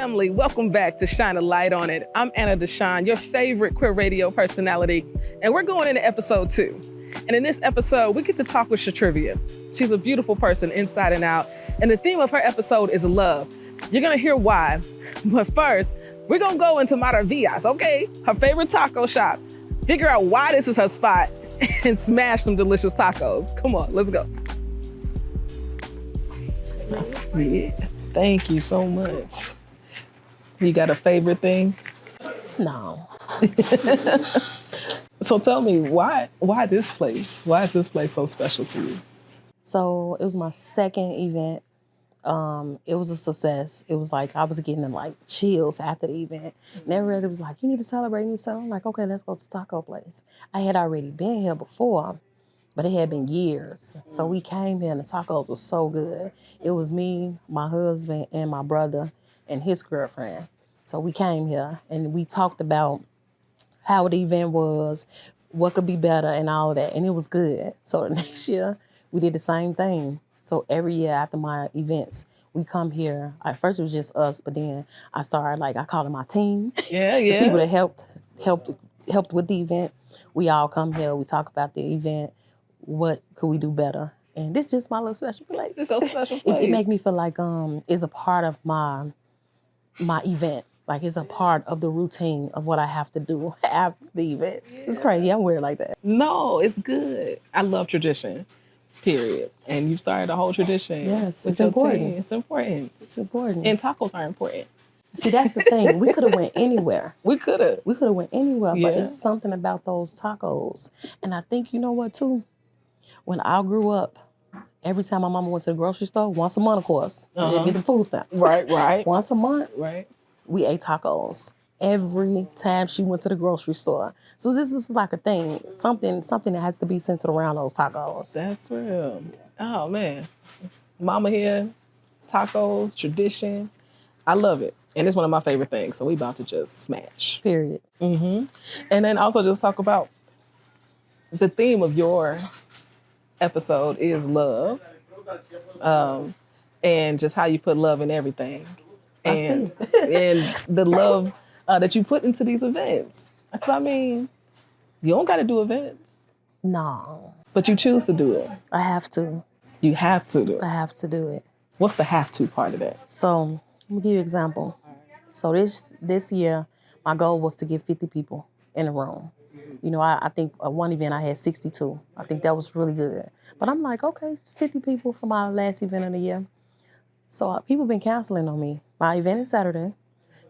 family, welcome back to Shine a Light on It. I'm Anna Deshawn, your favorite queer radio personality, and we're going into episode 2. And in this episode, we get to talk with Chatrivia. She's a beautiful person inside and out, and the theme of her episode is love. You're gonna hear why, but first, we're gonna go into Maravillas, okay? Her favorite taco shop. Figure out why this is her spot and smash some delicious tacos. Come on, let's go. Yeah, thank you so much. You got a favorite thing? No. So tell me, why this place? Why is this place so special to you? So it was my second event. It was a success. It was like I was getting like chills after the event. And everybody was like, you need to celebrate new stuff. I'm like, okay, let's go to taco place. I had already been here before, but it had been years. So we came here and the tacos were so good. It was me, my husband, and my brother and his girlfriend. So we came here and we talked about how the event was, what could be better and all of that. And it was good. So the next year we did the same thing. So every year after my events, we come here. At first it was just us, but then I started I call it my team. Yeah. The people that helped with the event. We all come here, we talk about the event. What could we do better? And this is just my little special place. It's so special place. It make me feel like it's a part of my event. Like it's a part of the routine of what I have to do after the events. Yeah. It's crazy. I'm weird like that. No, it's good. I love tradition, period. And you started a whole tradition. Yes, it's important. It's important. It's important. And tacos are important. See, that's the thing. We could have went anywhere. We could have went anywhere, yeah. But it's something about those tacos. And I think, you know what, too? When I grew up, every time my mama went to the grocery store, once a month, of course, get the food stamps. Right. Once a month, right. We ate tacos every time she went to the grocery store. So this is like a thing, something that has to be centered around those tacos. That's real. Oh, man. Mama here, tacos, tradition. I love it. And it's one of my favorite things. So we about to just smash. Period. Mm-hmm. And then also just talk about the theme of your episode is love, and just how you put love in everything, and the love that you put into these events. Because I mean, you don't got to do events. No, but you choose to do it. I have to. You have to do it. I have to do it. What's the have to part of that? So let me give you an example. So this year, my goal was to get 50 people in a room. You know, I think one event I had 62. I think that was really good. But I'm like, okay, 50 people for my last event of the year. So people been canceling on me. My event is Saturday.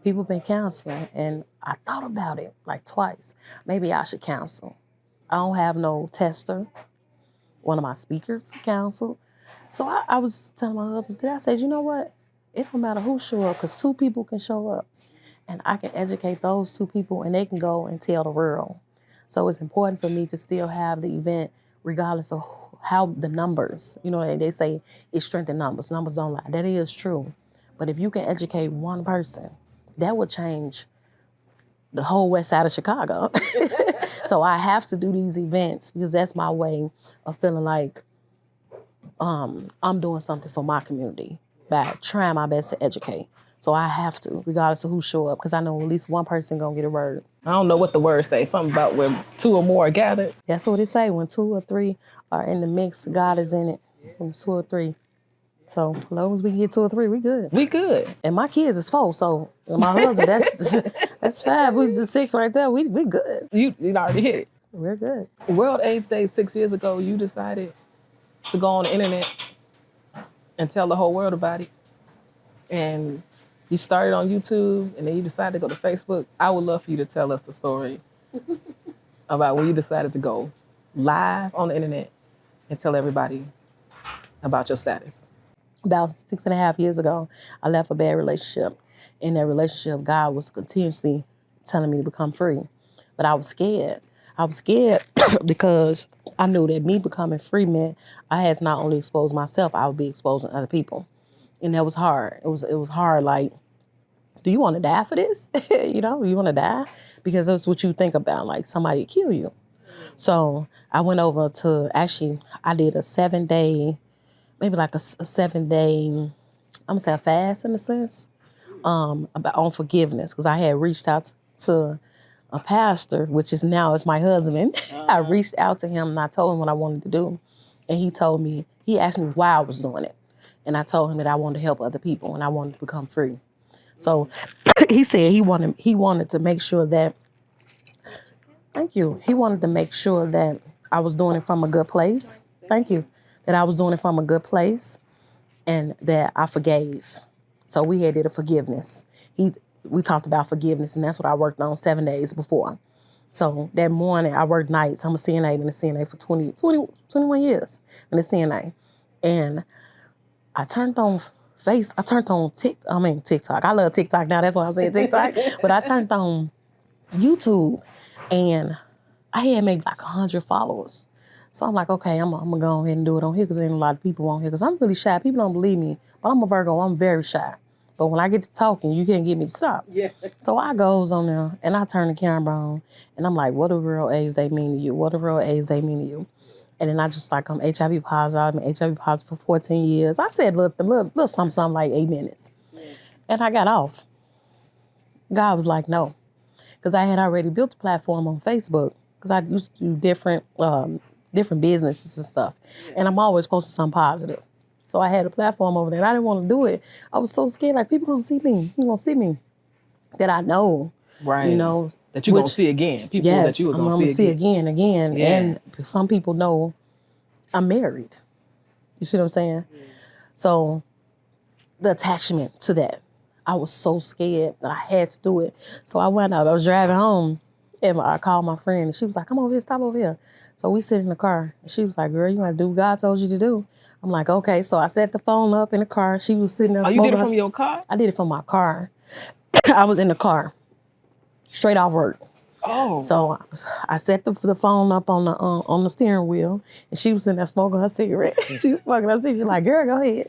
People been canceling. And I thought about it like twice. Maybe I should cancel. I don't have no tester. One of my speakers canceled. So I was telling my husband today, I said, you know what? It don't matter who show up because 2 people can show up. And I can educate those 2 people and they can go and tell the world. So it's important for me to still have the event regardless of how the numbers, you know, they say it's strength in numbers. Numbers don't lie. That is true. But if you can educate one person, that would change the whole west side of Chicago. So I have to do these events because that's my way of feeling like I'm doing something for my community by trying my best to educate. So I have to, regardless of who show up, because I know at least one person gonna get a word. I don't know what the words say. Something about when 2 or more are gathered. That's what it say. When 2 or 3 are in the mix, God is in it. When it's 2 or 3. So as long as we get 2 or 3, we good. We good. And my kids is 4. So my husband, that's 5. We just 6 right there. We good. You already hit it. We're good. World AIDS Day 6 years ago, you decided to go on the internet and tell the whole world about it. And you started on YouTube, and then you decided to go to Facebook. I would love for you to tell us the story about when you decided to go live on the internet and tell everybody about your status. About 6.5 years ago, I left a bad relationship. In that relationship, God was continuously telling me to become free. But I was scared. I was scared because I knew that me becoming free meant I had to not only expose myself, I would be exposing other people. And that was hard. It was hard, like, do you want to die for this? You know, you want to die? Because that's what you think about, like somebody kill you. So I went over to, actually, I did a 7-day, maybe like a 7-day, I'm gonna say a fast in a sense, about on forgiveness, because I had reached out to a pastor, which is my husband. I reached out to him and I told him what I wanted to do. And he asked me why I was doing it. And I told him that I wanted to help other people and I wanted to become free. So he said he wanted to make sure that, thank you. He wanted to make sure that I was doing it from a good place. Thank you. That I was doing it from a good place and that I forgave. So we did a forgiveness. We talked about forgiveness, and that's what I worked on 7 days before. So that morning, I worked nights. I'm a CNA, been a CNA for 21 years in the CNA. And I turned on TikTok. I love TikTok now. That's why I say TikTok. But I turned on YouTube, and I had maybe like 100 followers. So I'm like, okay, I'm gonna go ahead and do it on here because there ain't a lot of people on here. Because I'm really shy. People don't believe me, but I'm a Virgo. I'm very shy. But when I get to talking, you can't get me to stop. Yeah. So I goes on there and I turn the camera on and I'm like, what do real A's they mean to you? What do real A's they mean to you? And then I just like, I'm HIV positive. I've been HIV positive for 14 years. I said little something like 8 minutes. Yeah. And I got off. God was like, no. Because I had already built a platform on Facebook because I used to do different businesses and stuff. Yeah. And I'm always posting something positive. So I had a platform over there and I didn't want to do it. I was so scared, like people gonna see me. People gonna see me that I know. Right. You know. That you're gonna see again. People that you were gonna see again. Yeah. And some people know I'm married. You see what I'm saying? Yeah. So the attachment to that, I was so scared that I had to do it. So I went out, I was driving home and I called my friend and she was like, come over here, stop over here. So we sit in the car and she was like, girl, you gotta do what God told you to do. I'm like, okay. So I set the phone up in the car. She was sitting there smoking. You did it from your car? I did it from my car. I was in the car, straight off work. Oh. So I set the phone up on the steering wheel, and she was sitting there smoking her cigarette. She was smoking her cigarette. Like, girl, go ahead.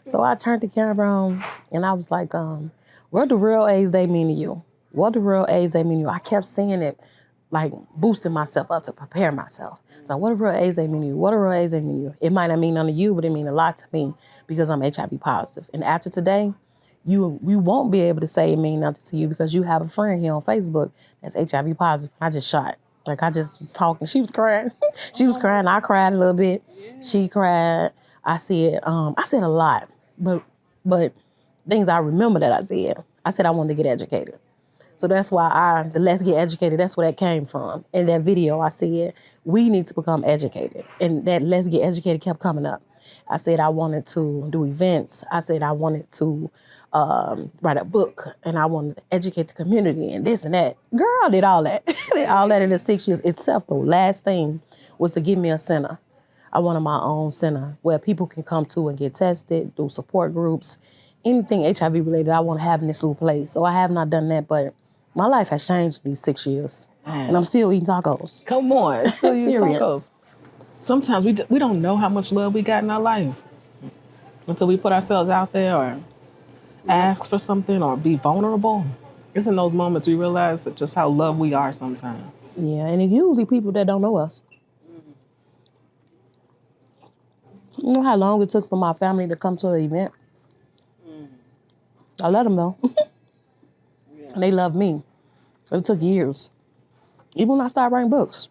So I turned the camera on, and I was like, what do real A's they mean to you? What do real A's they mean to you? I kept saying it, like boosting myself up to prepare myself. So what do real A's they mean to you? What do real A's they mean to you? It might not mean none to you, but it mean a lot to me because I'm HIV positive. And after today, you won't be able to say it mean nothing to you because you have a friend here on Facebook that's HIV positive. I just shot. Like I just was talking. She was crying. She was crying. I cried a little bit. She cried. I said a lot, but things I remember that I said. I said I wanted to get educated. So that's why the Let's Get Educated, that's where that came from. In that video, I said, we need to become educated. And that Let's Get Educated kept coming up. I said I wanted to do events. I said I wanted to write a book. And I wanted to educate the community and this and that. Girl, I did all that. Did all that in the 6 years itself. The last thing was to give me a center. I wanted my own center where people can come to and get tested, do support groups, anything HIV related I want to have in this little place. So I have not done that, but my life has changed these 6 years. And I'm still eating tacos. Come on, still eating tacos. Sometimes we don't know how much love we got in our life until we put ourselves out there or ask for something or be vulnerable. It's in those moments we realize just how loved we are sometimes. Yeah, and it's usually people that don't know us. You know how long it took for my family to come to the event? I let them know. And they love me. But it took years. Even when I started writing books,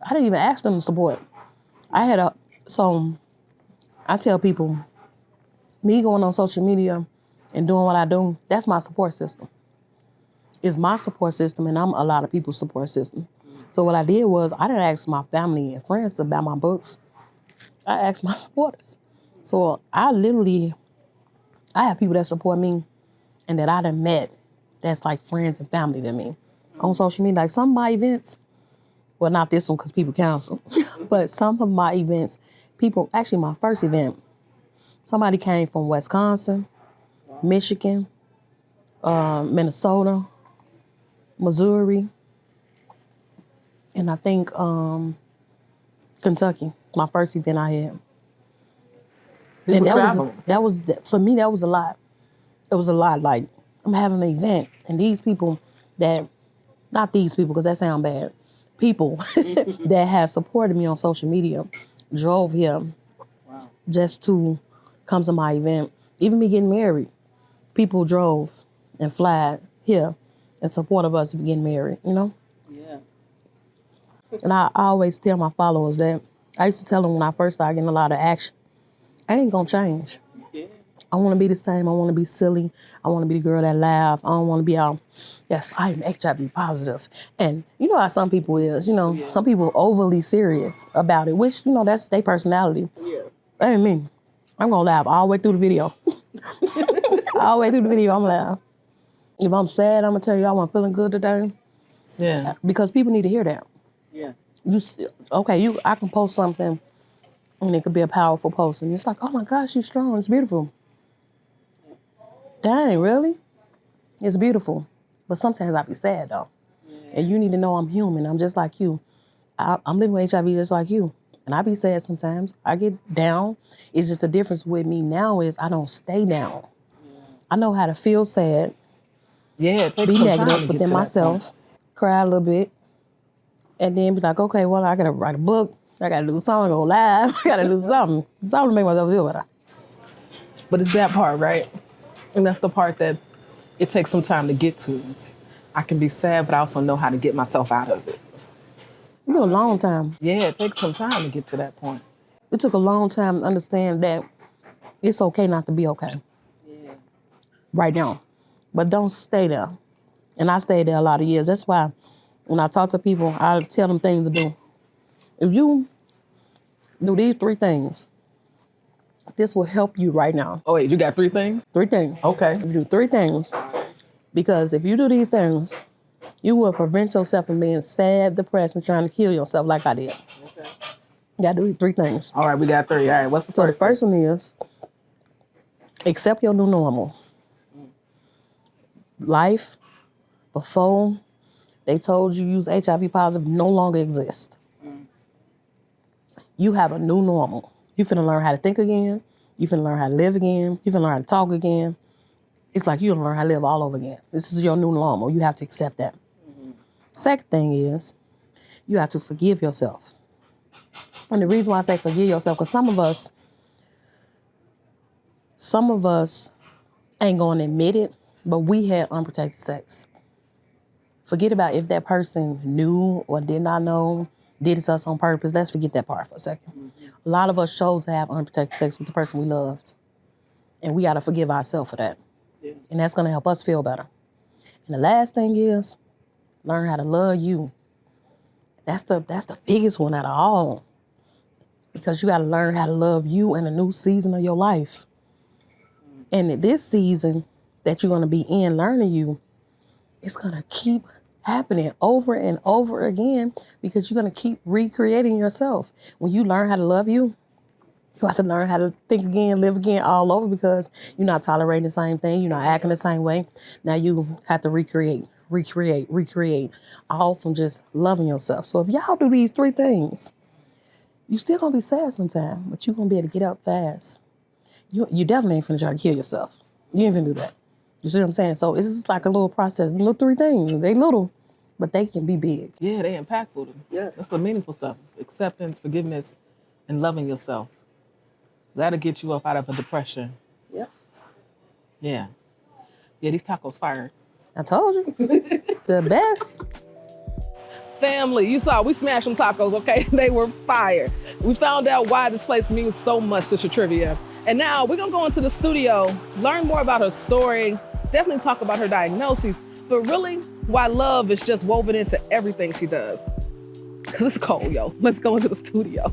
I didn't even ask them to support. So I tell people, me going on social media and doing what I do, that's my support system. It's my support system and I'm a lot of people's support system. So what I did was I didn't ask my family and friends about my books. I asked my supporters. So I have people that support me and that I done met that's like friends and family to me on social media. Like some of my events, well, not this one because people cancel, but some of my events, actually my first event, somebody came from Wisconsin, Michigan, Minnesota, Missouri, and I think Kentucky, my first event I had. And that was for me, that was a lot. It was a lot. Like, I'm having an event, and these people not these people, because that sounds bad, people that have supported me on social media drove here just to come to my event. Even me getting married, people drove and flied here in support of us getting married, you know? Yeah. And I always tell my followers that, I used to tell them when I first started getting a lot of action, I ain't gonna change. Yeah. I want to be the same. I want to be silly. I want to be the girl that laugh. I don't want to be out, yes, I am HIV positive. And you know how some people is, some people overly serious about it, which, that's their personality. Yeah. That ain't me. I'm gonna laugh all the way through the video. All the way through the video, I'm gonna laugh. If I'm sad, I'm gonna tell you I'm feeling good today. Yeah. Because people need to hear that. Yeah. I can post something and it could be a powerful post. And it's like, oh my gosh, she's strong, it's beautiful. Dang, really? It's beautiful. But sometimes I be sad though. Yeah. And you need to know I'm human. I'm just like you. I'm living with HIV just like you. And I be sad sometimes. I get down. It's just the difference with me now is I don't stay down. Yeah. I know how to feel sad. Yeah, it takes be some negative time to within myself, cry a little bit, and then be like, okay, well, I gotta write a book. I gotta do a song, go live. I gotta do something. Something to make myself feel better. But it's that part, right? And that's the part that it takes some time to get to. I can be sad, but I also know how to get myself out of it. It took a long time. Yeah, it takes some time to get to that point. It took a long time to understand that it's okay not to be okay. Yeah. Right now. But don't stay there. And I stayed there a lot of years. That's why when I talk to people, I tell them things to do. If you do these 3 things, this will help you right now. Oh, wait, you got 3 things? 3 things. Okay. You do 3 things. Because if you do these things, you will prevent yourself from being sad, depressed, and trying to kill yourself like I did. Okay. You got to do 3 things. All right, we got 3. All right, what's the first? So the first one is accept your new normal. Life before they told you use HIV positive no longer exists. You have a new normal. You finna learn how to think again. You finna learn how to live again. You finna learn how to talk again. It's like you're gonna learn how to live all over again. This is your new normal. You have to accept that. Mm-hmm. Second thing is, you have to forgive yourself. And the reason why I say forgive yourself, because some of us ain't gonna admit it, but we had unprotected sex. Forget about if that person knew or did not know, did it to us on purpose. Let's forget that part for a second. Mm-hmm. A lot of us chose to have unprotected sex with the person we loved. And we gotta forgive ourselves for that. Yeah. And that's gonna help us feel better. And the last thing is, learn how to love you. That's the biggest one out of all. Because you gotta learn how to love you in a new season of your life. And in this season that you're gonna be in learning you, it's gonna keep happening over and over again because you're gonna keep recreating yourself. When you learn how to love you, you have to learn how to think again, live again all over because you're not tolerating the same thing, you're not acting the same way. Now you have to recreate, all from just loving yourself. So if y'all do these 3 things, you still gonna be sad sometime, but you're gonna be able to get up fast. You definitely ain't finna try to kill yourself. You ain't finna do that. You see what I'm saying? So it's just like a little process, little 3 things. They little, but they can be big. Yeah, they impactful. Yeah, that's the meaningful stuff. Acceptance, forgiveness, and loving yourself. That'll get you up out of a depression. Yeah. Yeah. Yeah, these tacos fire. I told you. The best. Family, you saw we smashed some tacos, okay? They were fire. We found out why this place means so much to Chatrivia. And now we're gonna go into the studio, learn more about her story, definitely talk about her diagnosis, but really why love is just woven into everything she does. Cause it's cold, yo. Let's go into the studio.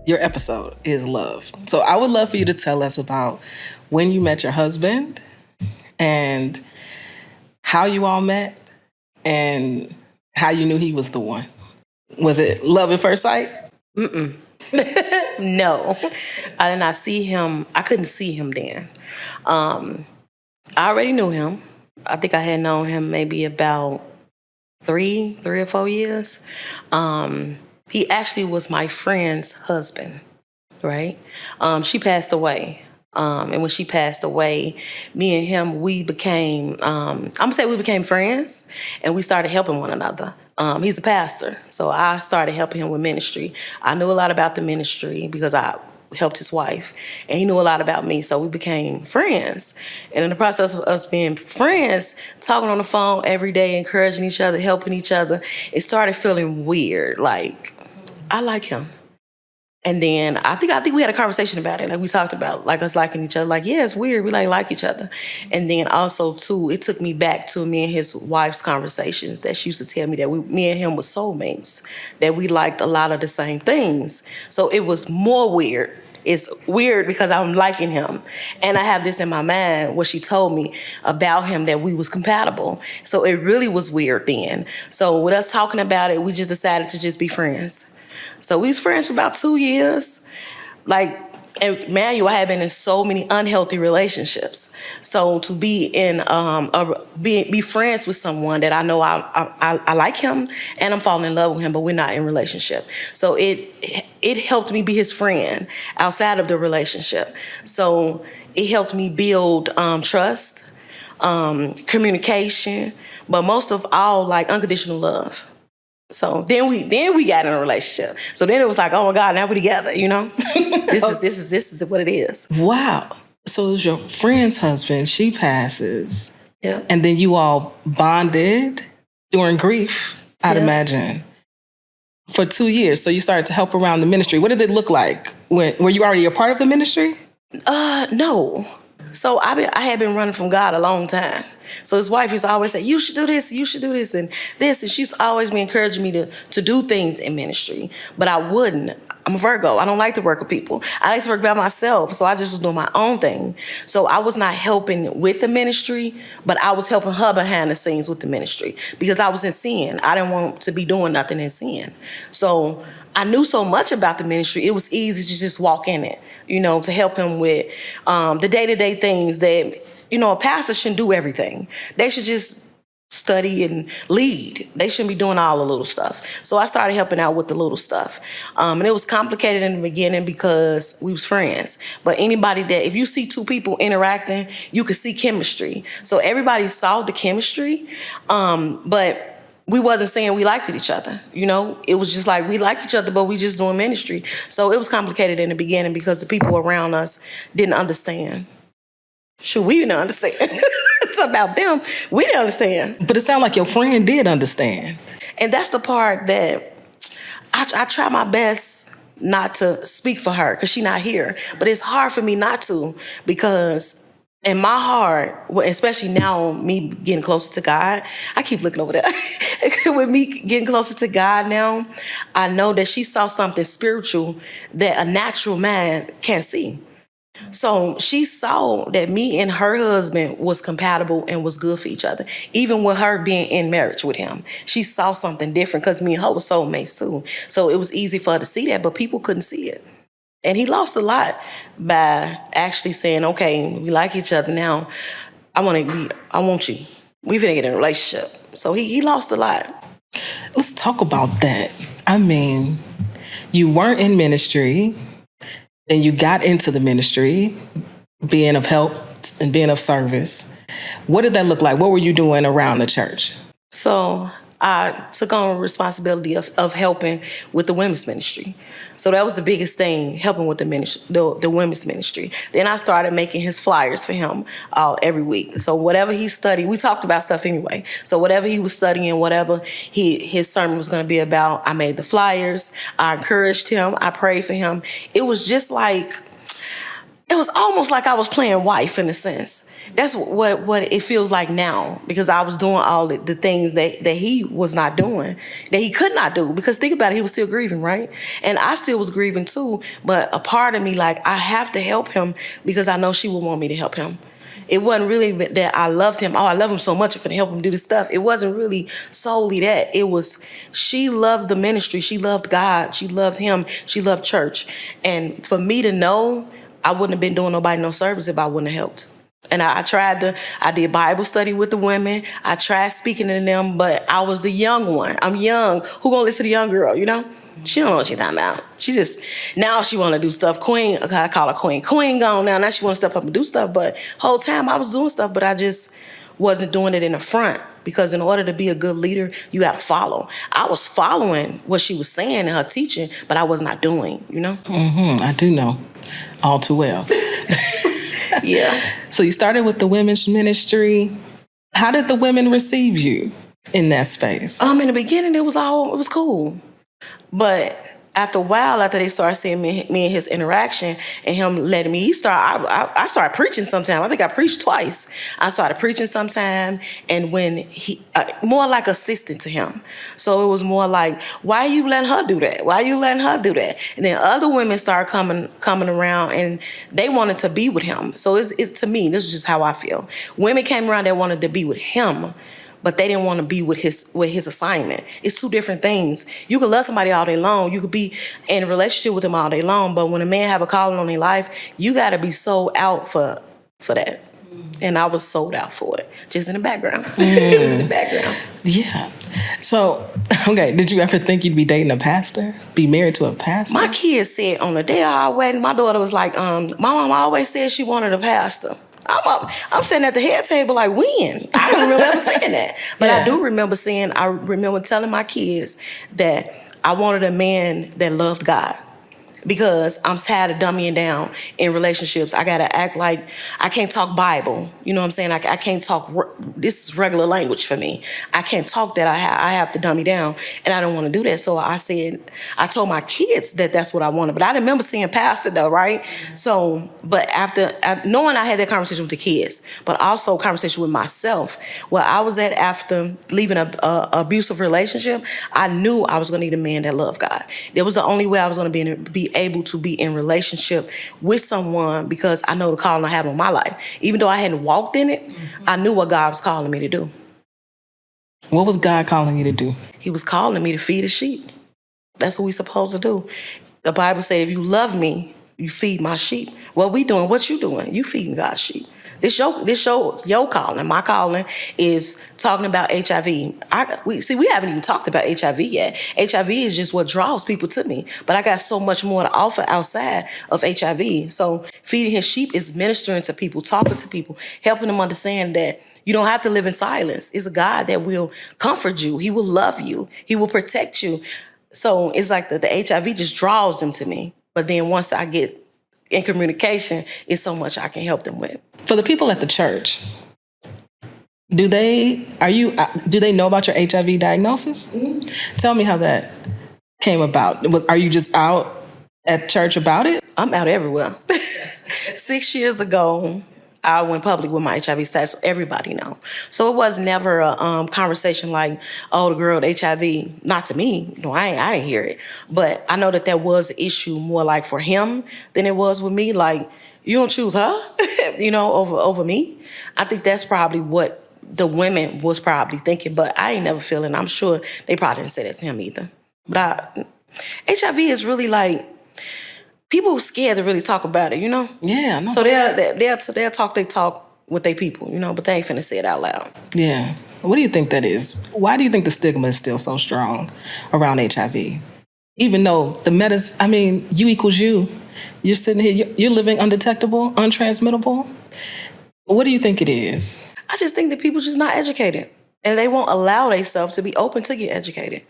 Your episode is love. So I would love for you to tell us about when you met your husband and how you all met and how you knew he was the one. Was it love at first sight? Mm-mm. No, I did not see him. I couldn't see him then. I already knew him. I think I had known him maybe about three or 4 years. He actually was my friend's husband, right? She passed away. And when she passed away, me and him, we became, I'm gonna say we became friends and we started helping one another. He's a pastor, so I started helping him with ministry. I knew a lot about the ministry because I helped his wife, and he knew a lot about me, so we became friends. And in the process of us being friends, talking on the phone every day, encouraging each other, helping each other, it started feeling weird. Like, I like him. And then I think we had a conversation about it. Like, we talked about like us liking each other. Like, yeah, it's weird. We like each other. And then also too, it took me back to me and his wife's conversations that she used to tell me that me and him were soulmates, that we liked a lot of the same things. So it was more weird. It's weird because I'm liking him. And I have this in my mind, what she told me about him, that we was compatible. So it really was weird then. So with us talking about it, we just decided to just be friends. So we was friends for about 2 years. Like, and Manuel, I had been in so many unhealthy relationships. So to be in be friends with someone that I know I like him and I'm falling in love with him, but we're not in a relationship. So it helped me be his friend outside of the relationship. So it helped me build trust, communication, but most of all, like, unconditional love. So then we got in a relationship. So then it was like, oh my God, now we're together, you know? This is what it is. Wow. So it was your friend's husband, she passes. Yeah. And then you all bonded during grief, I'd imagine, for 2 years. So you started to help around the ministry. What did it look like? Were you already a part of the ministry? No. So I had been running from God a long time. So his wife used to always say, you should do this, and this. And she's always been encouraging me to do things in ministry. But I wouldn't. I'm a Virgo. I don't like to work with people. I like to work by myself. So I just was doing my own thing. So I was not helping with the ministry, but I was helping her behind the scenes with the ministry because I was in sin. I didn't want to be doing nothing in sin. So I knew so much about the ministry, it was easy to just walk in it, you know, to help him with the day-to-day things that, you know, a pastor shouldn't do everything. They should just study and lead. They shouldn't be doing all the little stuff. So I started helping out with the little stuff. And it was complicated in the beginning because we was friends. But anybody that, if you see two people interacting, you could see chemistry. So everybody saw the chemistry, but we wasn't saying we liked each other, you know? It was just like, we like each other, but we just doing ministry. So it was complicated in the beginning because the people around us didn't understand. Shoot, we didn't understand. It's about them. We didn't understand. But it sounded like your friend did understand. And that's the part that I try my best not to speak for her because she's not here. But it's hard for me not to because in my heart, especially now, me getting closer to God, I keep looking over there. With me getting closer to God now, I know that she saw something spiritual that a natural man can't see. So she saw that me and her husband was compatible and was good for each other. Even with her being in marriage with him, she saw something different because me and her were soulmates too. So it was easy for her to see that, but people couldn't see it. And he lost a lot by actually saying, okay, we like each other now. I want you. We finna get in a relationship. So he lost a lot. Let's talk about that. I mean, you weren't in ministry. Then you got into the ministry, being of help and being of service. What did that look like? What were you doing around the church? So I took on responsibility of helping with the women's ministry. So that was the biggest thing, helping with the ministry, the women's ministry. Then I started making his flyers for him every week. So whatever he studied, we talked about stuff anyway. So whatever he was studying, whatever his sermon was going to be about, I made the flyers. I encouraged him. I prayed for him. It was just like, it was almost like I was playing wife in a sense. That's what it feels like now because I was doing all the things that he was not doing, that he could not do. Because think about it, he was still grieving, right? And I still was grieving too, but a part of me, like, I have to help him because I know she would want me to help him. It wasn't really that I loved him. Oh, I love him so much, I'm going to help him do this stuff. It wasn't really solely that. It was, she loved the ministry. She loved God. She loved him. She loved church. And for me to know, I wouldn't have been doing nobody no service if I wouldn't have helped. And I did Bible study with the women. I tried speaking to them, but I was the young one. I'm young. Who gonna listen to the young girl, you know? She don't know what she's talking about. She just, now she wanna do stuff. Queen, I call her Queen. Queen gone now. Now she wanna step up and do stuff, but whole time I was doing stuff, but I just wasn't doing it in the front, because in order to be a good leader, you got to follow. I was following what she was saying in her teaching, but I was not doing, I do know all too well. Yeah. So you started with the women's ministry. How did the women receive you in that space? In the beginning, it was cool. But after a while, after they started seeing me and his interaction and him letting me, I started preaching sometime. I think I preached twice. I started preaching sometime, and when he, more like assistant to him. So it was more like, why are you letting her do that? Why are you letting her do that? And then other women started coming around, and they wanted to be with him. So it's to me, this is just how I feel. Women came around that wanted to be with him, but they didn't want to be with his assignment. It's two different things. You could love somebody all day long. You could be in a relationship with them all day long. But when a man have a calling on their life, you got to be sold out for that. And I was sold out for it, just in the background. Just in the background. Yeah. So, okay, did you ever think you'd be dating a pastor? Be married to a pastor? My kids said on the day of our wedding, my daughter was like, my mom always said she wanted a pastor. I'm sitting at the head table like, when? I don't remember ever saying that. But yeah. I remember telling my kids that I wanted a man that loved God. Because I'm tired of dumbing down in relationships. I gotta act like I can't talk Bible. You know what I'm saying? I can't talk. This is regular language for me. I can't talk that. I have to dummy down, and I don't want to do that. So I told my kids that that's what I wanted. But I remember seeing pastor though, right? So, but after knowing I had that conversation with the kids, but also conversation with myself, where I was at after leaving a abusive relationship, I knew I was gonna need a man that loved God. That was the only way I was gonna be able to be in relationship with someone, because I know the calling I have on my life. Even though I hadn't walked in it, I knew what God was calling me to do. What was God calling you to do? He was calling me to feed his sheep. That's what we're supposed to do. The Bible says, if you love me, you feed my sheep. What we doing? What you doing? You feeding God's sheep. This your calling. My calling is talking about HIV. We haven't even talked about HIV yet. HIV is just what draws people to me. But I got so much more to offer outside of HIV. So feeding his sheep is ministering to people, talking to people, helping them understand that you don't have to live in silence. It's a God that will comfort you. He will love you. He will protect you. So it's like the HIV just draws them to me. But then once I get in communication, it's so much I can help them with. For the people at the church, do they know about your HIV diagnosis? Mm-hmm. Tell me how that came about. Are you just out at church about it? I'm out everywhere. 6 years ago, I went public with my HIV status, so everybody know. So it was never a conversation like, oh, the girl with HIV. Not to me. No, I didn't hear it. But I know that was an issue more like for him than it was with me. Like, you don't choose her, over me. I think that's probably what the women was probably thinking, but I ain't never feeling. I'm sure they probably didn't say that to him either. But HIV is really like, people are scared to really talk about it, Yeah. No. So they'll talk with their people, but they ain't finna say it out loud. Yeah. What do you think that is? Why do you think the stigma is still so strong around HIV? Even though you equals you. You're sitting here, you're living undetectable, untransmittable. What do you think it is? I just think that people just not educated. And they won't allow themselves to be open to get educated.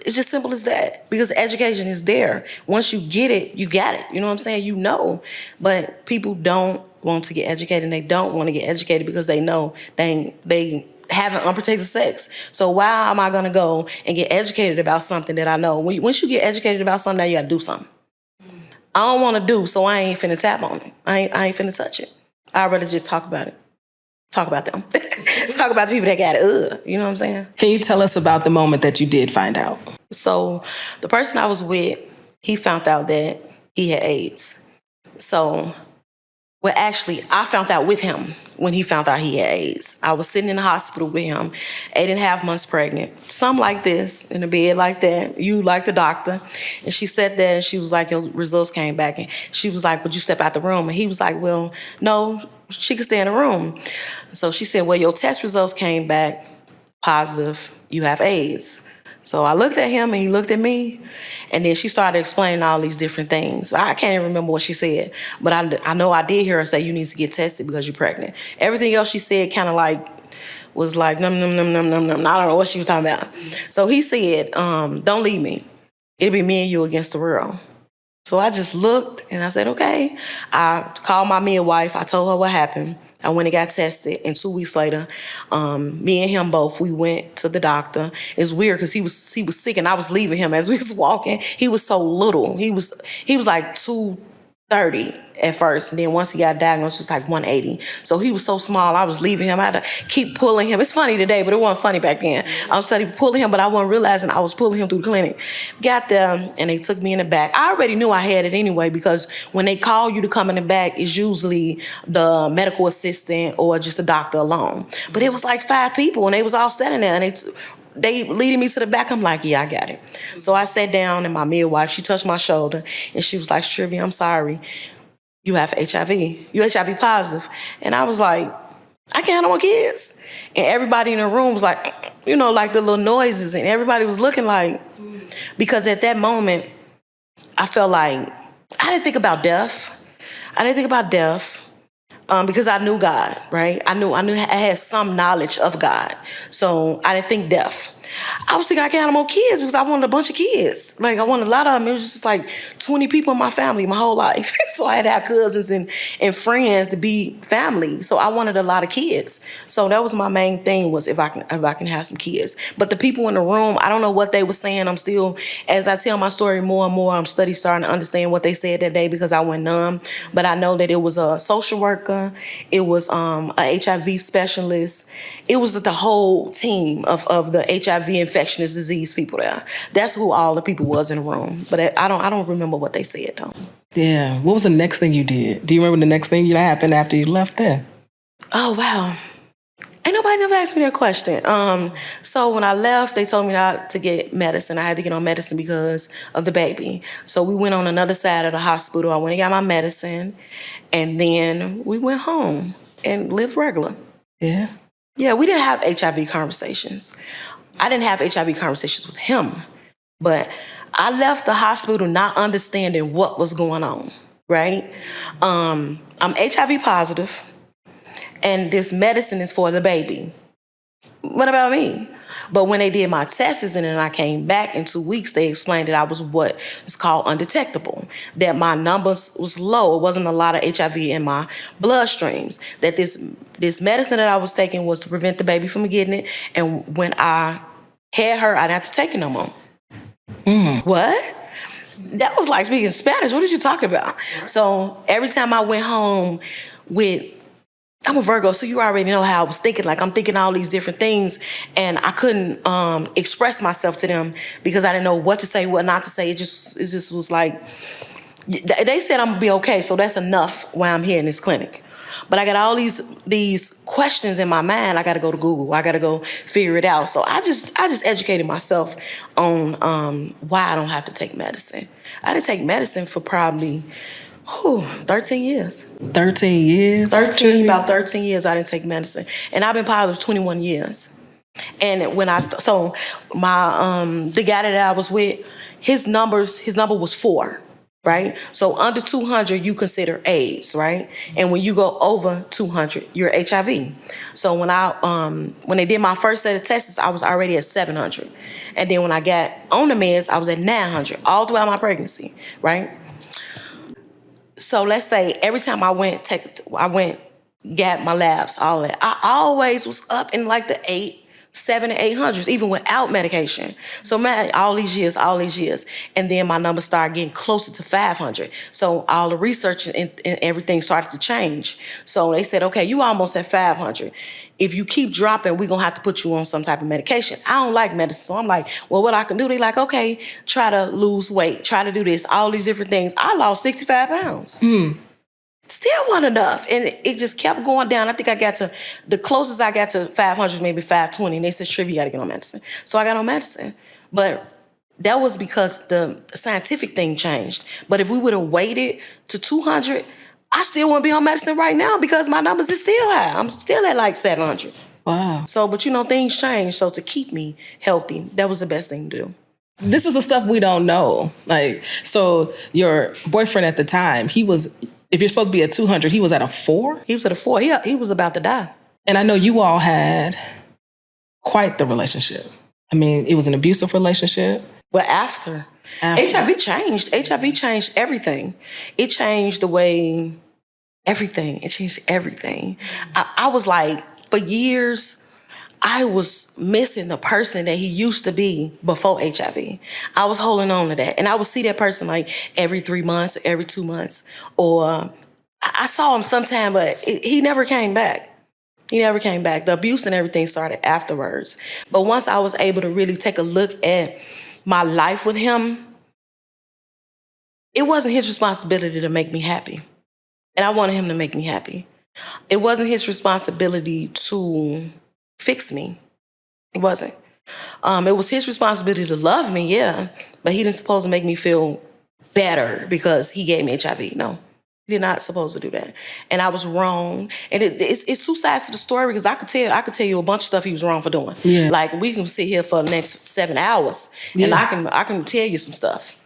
It's just simple as that. Because education is there. Once you get it, you got it. You know what I'm saying? But people don't want to get educated, and they don't want to get educated because they know they having unprotected sex. So why am I going to go and get educated about something that I know? Once you get educated about something, now you got to do something. I don't want to do, so I ain't finna tap on it. I ain't finna touch it. I'd rather just talk about it. Talk about them. Talk about the people that got it. You know what I'm saying? Can you tell us about the moment that you did find out? So the person I was with, he found out that he had AIDS. So, actually, I found out with him when he found out he had AIDS. I was sitting in the hospital with him, 8.5 months pregnant. Something like this, in a bed like that, you like the doctor. And she sat there and she was like, your results came back. And she was like, would you step out the room? And he was like, well, no, she could stay in the room. So she said, well, your test results came back positive, you have AIDS. So I looked at him and he looked at me, and then she started explaining all these different things. I can't even remember what she said, but I know I did hear her say you need to get tested because you're pregnant. Everything else she said kind of like was like, num, num, num, num, num, num. I don't know what she was talking about. So he said, don't leave me. It'll be me and you against the world. So I just looked and I said, okay. I called my midwife. I told her what happened. I went and got tested, and 2 weeks later, me and him both, we went to the doctor. It's weird because he was sick, and I was leaving him as we was walking. He was so little. He was like 230 at first, and then once he got diagnosed, he was like 180. So he was so small, I was leaving him. I had to keep pulling him. It's funny today, but it wasn't funny back then. I was starting pulling him, but I wasn't realizing I was pulling him through the clinic. Got there, and they took me in the back. I already knew I had it anyway, because when they call you to come in the back, it's usually the medical assistant or just the doctor alone. But it was like 5 people, and they was all standing there, and they leading me to the back. I'm like, yeah, I got it. So I sat down, and my midwife, she touched my shoulder, and she was like, Chatrivia, I'm sorry. You have HIV. You're HIV positive. And I was like, I can't have no more kids. And everybody in the room was like, you know, like the little noises. And everybody was looking like, because at that moment, I felt like, I didn't think about death. Because I knew God, right? I knew I had some knowledge of God. So I didn't think death. I was thinking I can't have more kids because I wanted a bunch of kids. Like, I wanted a lot of them. It was just like 20 people in my family my whole life. So I had to have cousins and friends to be family. So I wanted a lot of kids. So that was my main thing, was if I can have some kids. But the people in the room, I don't know what they were saying. I'm still, as I tell my story more and more, I'm starting to understand what they said that day, because I went numb. But I know that it was a social worker. It was a HIV specialist. It was the whole team of the HIV infectious disease people there. That's who all the people was in the room. But I don't remember what they said, though. Yeah. What was the next thing you did? Do you remember the next thing that happened after you left there? Oh, wow. Ain't nobody never asked me that question. So when I left, they told me not to get medicine. I had to get on medicine because of the baby. So we went on another side of the hospital. I went and got my medicine, and then we went home and lived regular. Yeah. Yeah, we didn't have HIV conversations. I didn't have HIV conversations with him, but I left the hospital not understanding what was going on, right? I'm HIV positive, and this medicine is for the baby. What about me? But when they did my tests and then I came back in 2 weeks, they explained that I was what is called undetectable, that my numbers was low. It wasn't a lot of HIV in my bloodstreams, that this medicine that I was taking was to prevent the baby from getting it. And when I had her, I didn't have to take it no more. What? That was like speaking Spanish. What did you talk about? So every time I went home I'm a Virgo, so you already know how I was thinking. Like, I'm thinking all these different things, and I couldn't express myself to them because I didn't know what to say, what not to say. It just was like, they said I'm gonna be okay, so that's enough while I'm here in this clinic. But I got all these questions in my mind. I got to go to Google. I got to go figure it out. So I just educated myself on why I don't have to take medicine. I didn't take medicine for probably 13 years. 13 years? About 13 years I didn't take medicine. And I've been positive 21 years. And when the guy that I was with, his number was 4, right? So under 200, you consider AIDS, right? And when you go over 200, you're HIV. So when they did my first set of tests, I was already at 700. And then when I got on the meds, I was at 900 all throughout my pregnancy, right? So let's say every time I went, got my labs, all that, I always was up in like the 700 to 800s, even without medication. So man, all these years. And then my numbers started getting closer to 500. So all the research and everything started to change. So they said, okay, you almost at 500. If you keep dropping, we're going to have to put you on some type of medication. I don't like medicine. So I'm like, well, what I can do? They're like, okay, try to lose weight, try to do this, all these different things. I lost 65 pounds. Still wasn't enough. And it just kept going down. I think the closest I got to 500 maybe 520. And they said, Chatrivia, you got to get on medicine. So I got on medicine. But that was because the scientific thing changed. But if we would have waited to 200, I still wouldn't be on medicine right now because my numbers is still high. I'm still at like 700. Wow. So, but things change. So to keep me healthy, that was the best thing to do. This is the stuff we don't know. Like, so your boyfriend at the time, if you're supposed to be at 200, he was at a 4? He was at a 4. He was about to die. And I know you all had quite the relationship. I mean, it was an abusive relationship. But after. HIV changed. HIV changed everything. It changed the way everything. It changed everything. I was like, for years, I was missing the person that he used to be before HIV. I was holding on to that. And I would see that person like every 3 months, every 2 months. Or I saw him sometime, but he never came back. He never came back. The abuse and everything started afterwards. But once I was able to really take a look at my life with him, it wasn't his responsibility to make me happy. And I wanted him to make me happy. It wasn't his responsibility to fix me. It wasn't. It was his responsibility to love me, yeah. But he didn't supposed to make me feel better because he gave me HIV. No. He did not supposed to do that. And I was wrong. And it's two sides to the story because I could tell you a bunch of stuff he was wrong for doing. Yeah. Like we can sit here for the next 7 hours and I can tell you some stuff.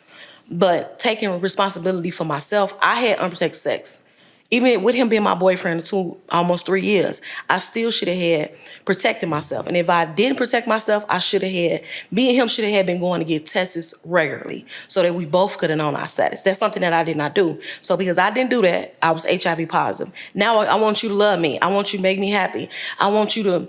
But taking responsibility for myself, I had unprotected sex. Even with him being my boyfriend for almost 3 years, I still should have had protected myself. And if I didn't protect myself, me and him should have been going to get tests regularly so that we both could have known our status. That's something that I did not do. So because I didn't do that, I was HIV positive. Now I want you to love me. I want you to make me happy. I want you to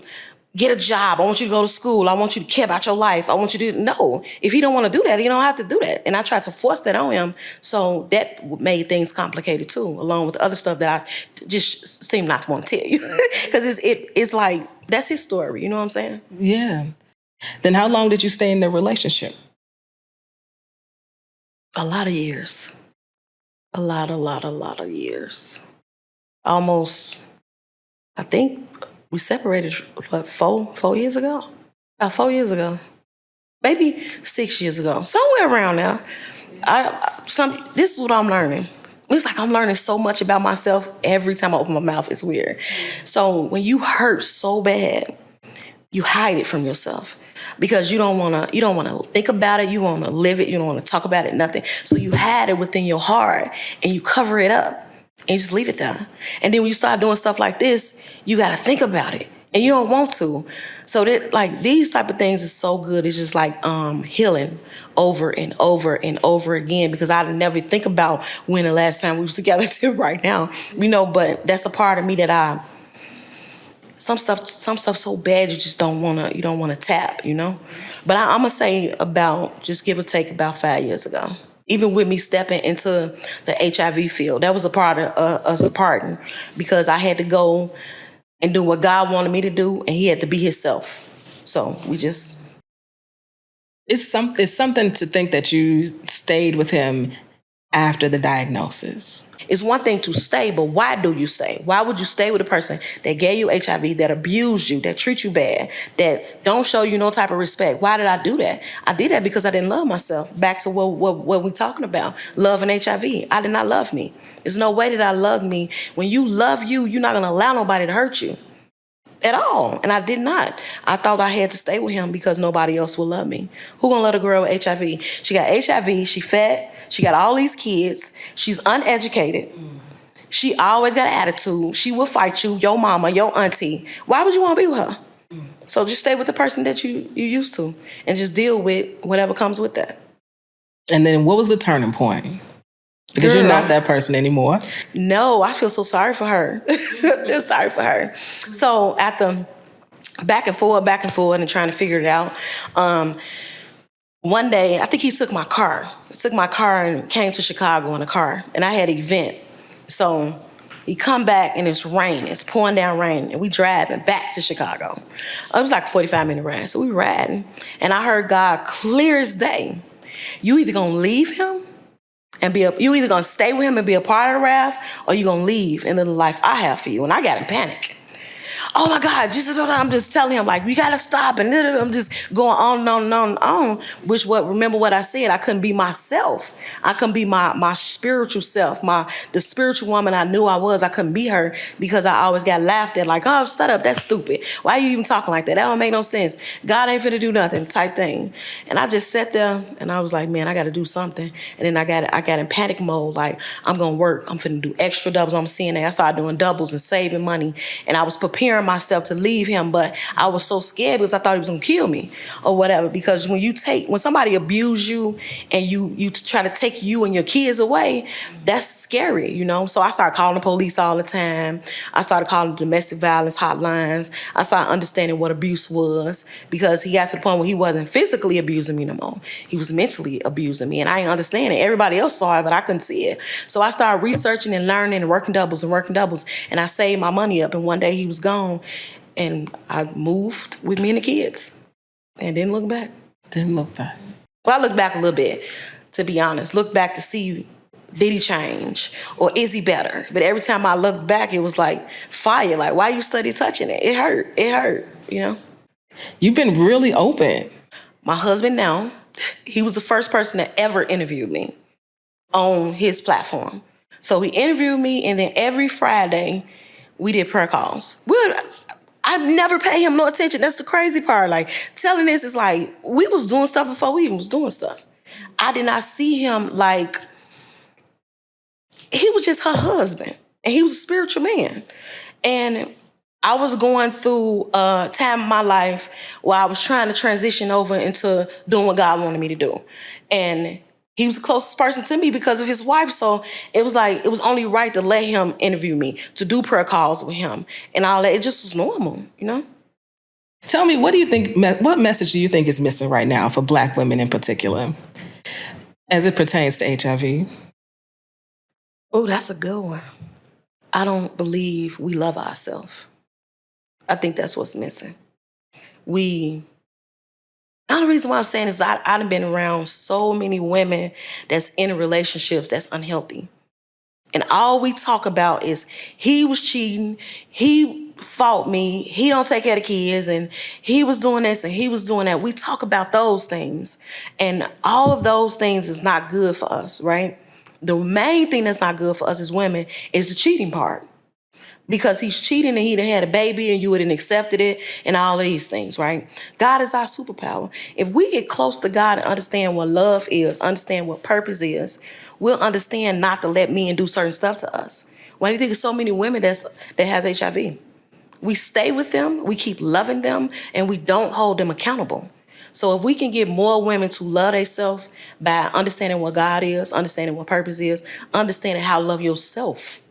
get a job. I want you to go to school. I want you to care about your life. I want you to, no. If he don't want to do that, he don't have to do that. And I tried to force that on him. So that made things complicated too, along with other stuff that I just seem not to want to tell you. Because it's like, that's his story. You know what I'm saying? Yeah. Then how long did you stay in the relationship? A lot of years. A lot of years. Almost, I think, we separated, what, 4 years ago? About 4 years ago. Maybe 6 years ago. Somewhere around there. This is what I'm learning. It's like I'm learning so much about myself every time I open my mouth. It's weird. So when you hurt so bad, you hide it from yourself because you don't want to think about it. You want to live it. You don't want to talk about it, nothing. So you hide it within your heart and you cover it up. And you just leave it there. And then when you start doing stuff like this, you got to think about it. And you don't want to. So that, like, these type of things is so good. It's just like healing over and over and over again because I never think about when the last time we was together to right now. You know, but that's a part of me that some stuff so bad you just don't want to tap, you know? But I'm going to say about, just give or take, about 5 years ago. Even with me stepping into the HIV field, that was a part of us departing because I had to go and do what God wanted me to do, and he had to be himself. So we just... It's something to think that you stayed with him after the diagnosis. It's one thing to stay, but why do you stay? Why would you stay with a person that gave you HIV, that abused you, that treat you bad, that don't show you no type of respect? Why did I do that? I did that because I didn't love myself. Back to what we're talking about, love and HIV. I did not love me. There's no way that I love me. When you love you, you're not going to allow nobody to hurt you at all. And I did not. I thought I had to stay with him because nobody else will love me. Who gonna let a girl with HIV? She got HIV, she fat, she got all these kids, she's uneducated. She always got an attitude. She will fight you, your mama, your auntie. Why would you want to be with her? So just stay with the person that you used to and just deal with whatever comes with that. And then what was the turning point? Because you're not that person anymore. No, I feel so sorry for her. Sorry for her. So after back and forth, and trying to figure it out, one day, I think he took my car. He took my car and came to Chicago in a car. And I had an event. So he come back and it's rain. It's pouring down rain. And we driving back to Chicago. It was like a 45-minute ride. So we riding. And I heard God clear as day. You either going to leave him and you either gonna stay with him and be a part of the raft, or you gonna leave and live the life I have for you. And I got in panic. Oh my God, I'm just telling him, like, we gotta stop. And I'm just going on and on and on and on. Remember what I said, I couldn't be myself. I couldn't be my spiritual self, the spiritual woman I knew I was. I couldn't be her because I always got laughed at, like, oh, shut up, that's stupid. Why are you even talking like that? That don't make no sense. God ain't finna do nothing, type thing. And I just sat there and I was like, man, I gotta do something. And then I got in panic mode, like, I'm gonna work. I'm finna do extra doubles. I'm seeing that. I started doing doubles and saving money. And I was preparing myself to leave him, but I was so scared because I thought he was gonna kill me or whatever. Because when somebody abuse you and you try to take you and your kids away, that's scary, you know? So I started calling the police all the time. I started calling domestic violence hotlines. I started understanding what abuse was, because he got to the point where he wasn't physically abusing me no more. He was mentally abusing me, and I didn't understand it. Everybody else saw it, but I couldn't see it. So I started researching and learning and working doubles, and I saved my money up, and one day he was gone, and I moved with me and the kids and didn't look back. Didn't look back. Well, I looked back a little bit, to be honest. Look back to see, did he change or is he better? But every time I looked back, it was like fire. Like, why you study touching it? It hurt, you know? You've been really open. My husband now, he was the first person that ever interviewed me on his platform. So he interviewed me, and then every Friday we did prayer calls. I never paid him no attention. That's the crazy part. Like, telling this is like, we was doing stuff before we even was doing stuff. I did not see him like, he was just her husband, and he was a spiritual man. And I was going through a time in my life where I was trying to transition over into doing what God wanted me to do. And he was the closest person to me because of his wife. So it was like, it was only right to let him interview me, to do prayer calls with him and all that. It just was normal, you know? Tell me, what message do you think is missing right now for Black women in particular as it pertains to HIV? Oh, that's a good one. I don't believe we love ourselves. I think that's what's missing. The only reason why I'm saying is I've been around so many women that's in relationships that's unhealthy. And all we talk about is, he was cheating, he fought me, he don't take care of the kids, and he was doing this and he was doing that. We talk about those things. And all of those things is not good for us, right? The main thing that's not good for us as women is the cheating part. Because he's cheating and he'd have had a baby and you wouldn't accepted it and all of these things, right? God is our superpower. If we get close to God and understand what love is, understand what purpose is, we'll understand not to let men do certain stuff to us. Why do you think of so many women that has HIV? We stay with them, we keep loving them, and we don't hold them accountable. So if we can get more women to love themselves by understanding what God is, understanding what purpose is, understanding how to love yourself.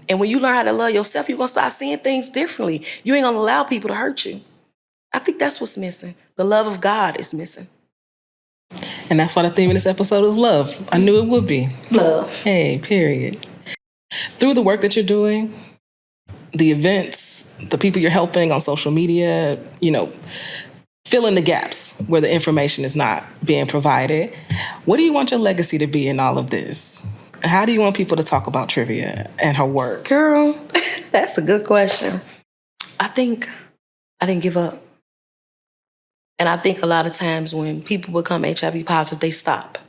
And when you learn how to love yourself, you're going to start seeing things differently. You ain't going to allow people to hurt you. I think that's what's missing. The love of God is missing. And that's why the theme of this episode is love. I knew it would be. Love. Hey, period. Through the work that you're doing, the events, the people you're helping on social media, you know, fill in the gaps where the information is not being provided. What do you want your legacy to be in all of this? How do you want people to talk about Trivia and her work? Girl, that's a good question. I think I didn't give up. And I think a lot of times when people become HIV positive, they stop.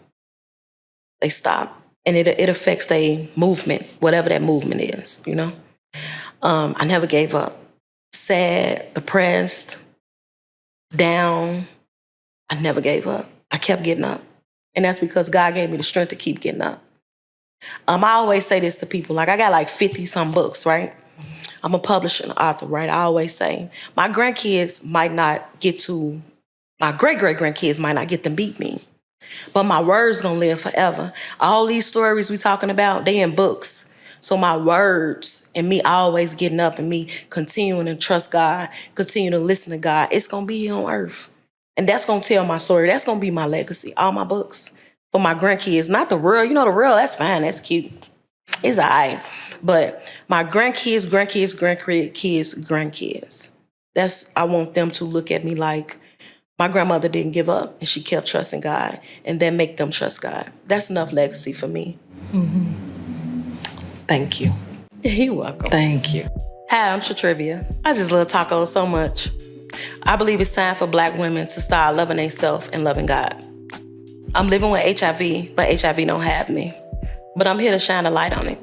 They stop. And it affects their movement, whatever that movement is, you know? I never gave up. Sad, depressed, down. I never gave up. I kept getting up. And that's because God gave me the strength to keep getting up. I always say this to people, like I got like 50-some books, right? I'm a publisher and author, right? I always say, my grandkids might not get to, my great-great-grandkids might not get to beat me, but my word's gonna live forever. All these stories we talking about, they in books. So my words and me always getting up and me continuing to trust God, continue to listen to God, it's gonna be here on earth. And that's gonna tell my story. That's gonna be my legacy, all my books. For my grandkids, not the real, you know, the real, that's fine, that's cute. It's all right. But my grandkids, that's, I want them to look at me like my grandmother didn't give up and she kept trusting God, and then make them trust God. That's enough legacy for me. Mm-hmm. Thank you. You're welcome. Thank you. Hi, I'm Chatrivia. I just love tacos so much. I believe it's time for Black women to start loving themselves and loving God. I'm living with HIV, but HIV don't have me. But I'm here to shine a light on it.